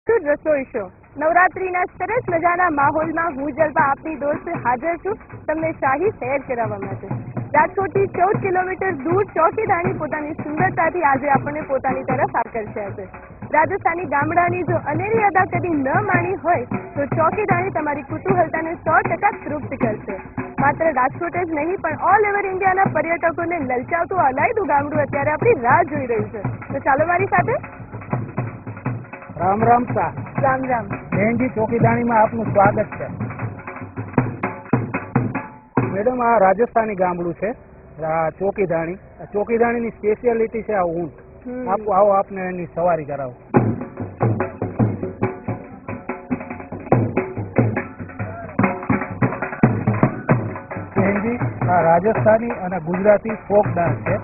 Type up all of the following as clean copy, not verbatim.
રસોઈ શો નવરાત્રીના સરસ મજાના માહોલમાં હું જલપા આપની દોસ્ત હાજર છું તમને શાહી સૈર કરાવવા માટે। રાજકોટથી 14 કિલોમીટર દૂર ચોકીદાણી પોતાની સુંદરતાથી આજે આપણને પોતાની તરફ આકર્ષ્યા છે। રાજસ્થાની ગામડાની જો અનેરી અદા કદી ન માણી હોય તો ચોકીદાણી તમારી કુતૂહલતાને 100% તૃપ્ત કરશે। માત્ર રાજકોટ જ નહીં પણ ઓલ ઓવર ઇન્ડિયાના પર્યટકોને લલચાવતું અલાયદું ગામડું અત્યારે આપણી રાહ જોઈ રહ્યું છે। તો ચાલો મારી સાથે। राम राम शाह। राम राम। बहन जी चौकीदाणी में आपनु स्वागत है। मैडम आ राजस्थानी गामडू है चौकीदाणी। चौकीदाणी की स्पेशियलिटी है आ ऊंट। आप आओ आपने एनी सवारी कराओ। बहन जी आ राजस्थानी और गुजराती फोक डांस है।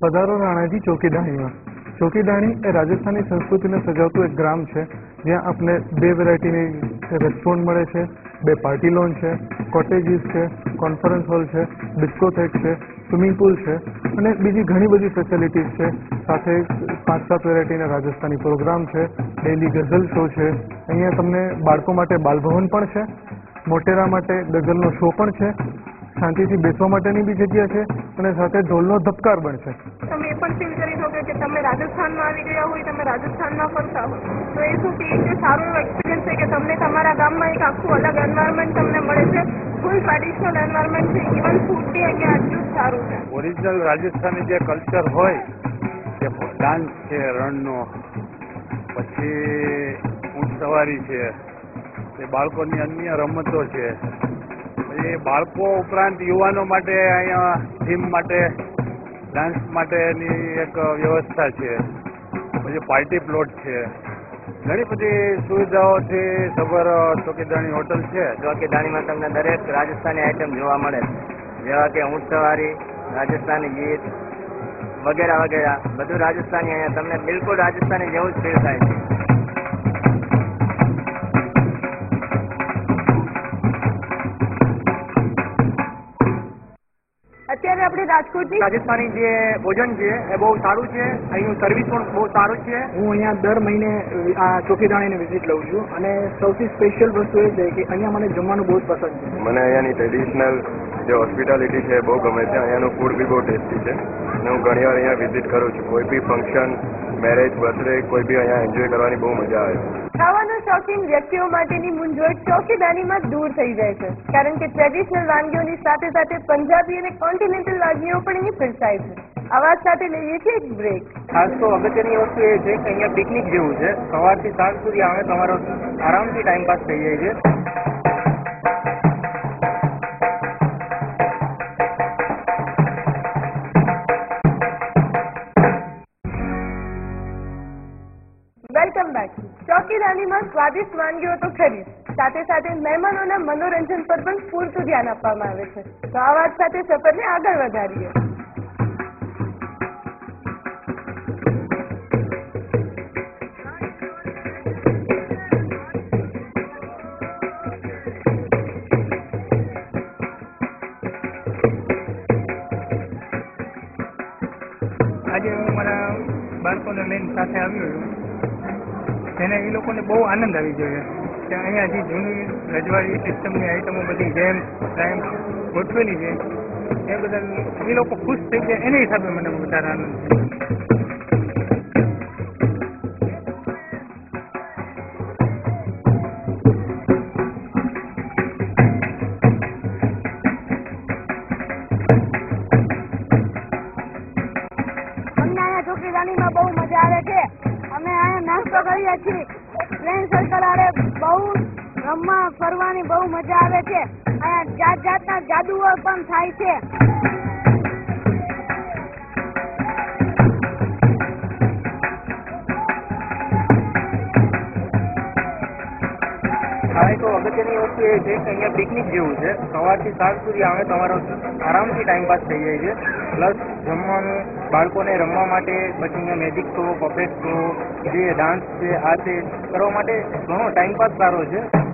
पधारो राणाजी चौकीदाणी में। चौकीदाणी ए राजस्थानी संस्कृति ने सजावतु एक ग्राम है ज्यां आपने 2 वेरायटी रेस्टोरंट मळे छे, 2 पार्टी लॉन है, कॉटेजीस है, कॉन्फरन्स हॉल है, डिस्कोथेक है, स्विमिंग पूल है और बीजी घणी बधी फेसिलिटीज है। साथ 5-7 वेरायटी राजस्थानी प्रोग्राम है, डेली गजल शो है। अहींया तमने बाळको माटे बालभवन पण छे, मोटेरा माटे गजलनो शो पण छे, शांतिथी बेसवा माटेनी बी जग्या छे અને સાથે ઢોલનો ધબકાર પણ છે। તમે એ પણ ફીલ કરી શકો કે તમે રાજસ્થાનમાં આવી ગયા હોય, તમે રાજસ્થાનમાં ફરતા હોય તો એ શું કે એક સારો એક્સપિરિયન્સ છે કે તમને તમારા ગામમાં એક આખું અલગ એન્વાયરમેન્ટ તમને મળે છે, ફૂલ ટ્રેડિશનલ એન્વાયરમેન્ટ છે, ઇવન ફૂડ બી અહીંયા આટલું જ સારું છે। ઓરિજિનલ રાજસ્થાની જે કલ્ચર હોય જે ડાન્સ છે, રણનો, પછી ઊંટ સવારી છે, એ બાળકોની અન્ય રમતો છે, એ બાળકો ઉપરાંત યુવાનો માટે અહીંયા જીમ માટે ડાન્સ માટેની એક વ્યવસ્થા છે, પછી પાર્ટી પ્લોટ છે, ઘણી બધી સુવિધાઓથી સબર ચોકીદાણી હોટલ છે। ચોકીદાણીમાં તમને દરેક રાજસ્થાની આઈટમ જોવા મળે જેવા કે ઊંટ સવારી, રાજસ્થાની ગીત વગેરે વગેરે બધું રાજસ્થાની અહીંયા તમને બિલકુલ રાજસ્થાની જેવું જ ફીલ થાય છે। અત્યારે આપણે રાજકોટની રાજસ્થાની જે ભોજન છે એ બહુ સારું છે, અહીંનું સર્વિસ પણ બહુ સારું છે। હું અહીંયા દર મહિને આ ચોકીદાણીની વિઝિટ લઉં છું અને સૌથી સ્પેશિયલ વસ્તુ એ છે કે અહીંયા મને જમવાનું બહુ જ પસંદ છે। મને અહીંયાની ટ્રેડિશનલ જે હોસ્પિટાલિટી છે બહુ ગમે છે। અહીંયાનું ફૂડ બી બહુ ટેસ્ટી છે અને હું ઘણીવાર અહીંયા વિઝિટ કરું છું। કોઈ બી ફંક્શન, મેરેજ, બર્થડે કોઈ બી અહીંયા એન્જોય કરવાની બહુ મજા આવે છે। ખાવાના શોખીન વ્યક્તિઓ માટેની મૂંઝવણ ચોકીદાણીમાં દૂર થઈ જાય છે કારણ કે ટ્રેડિશનલ વાનગીઓની સાથે સાથે પંજાબી અને કોન્ટિનેન્ટલ વાનગીઓ પણ અહીં પીરસાય છે। આવાજ સાથે લઈએ છીએ એક બ્રેક। ખાસ તો અગત્યની વસ્તુ એ છે કે અહીંયા પિકનિક જેવું છે, સવારથી સાંજ સુધી આવે તમારો આરામથી ટાઈમ પાસ થઈ જાય છે। Welcome back. ચોકીદાણીમાં સ્વાદિષ્ટ વાનગીઓ તો ખરી સાથે સાથે મહેમાનોના મનોરંજન પર પણ પૂરતું ધ્યાન આપવામાં આવે છે। તો આ વાત સાથે સફરને આગળ વધારીએ। આજે હું મારા બાળકોને લઈને સાથે આવ્યો છું, એને એ લોકોને બહુ આનંદ આવી ગયો કે અહીંયા જે જૂની રજવાડી સિસ્ટમની આઈટમો બધી ગેમ ટાઈમ ગોઠવેલી છે એ બદલ એ લોકો ખુશ થઈ જાય, એના હિસાબે મને વધારે આનંદ છે। ચોકીદાણીમાં બહુ મજા આવે છે। અમે અહીંયા નાસ્તો કરીએ છીએ, ફ્રેન્ડ સર્કલ આરે બહુ રમવા ફરવાની બહુ મજા આવે છે। અહીંયા જાત જાતના જાદુઓ પણ થાય છે। વસ્તુ એ છે કે અહીંયા પિકનિક જેવું છે. સવારથી સાંજ સુધી આવે તમારો આરામથી ટાઈમ પાસ થઈ જાય છે. પ્લસ જમવાનું, બાળકોને રમવા માટે, પછી અહીંયા મેજિક શો, પપેટ શો, જે ડાન્સ છે, આ તે કરવા માટે ઘણો ટાઈમ પાસ સારો છે.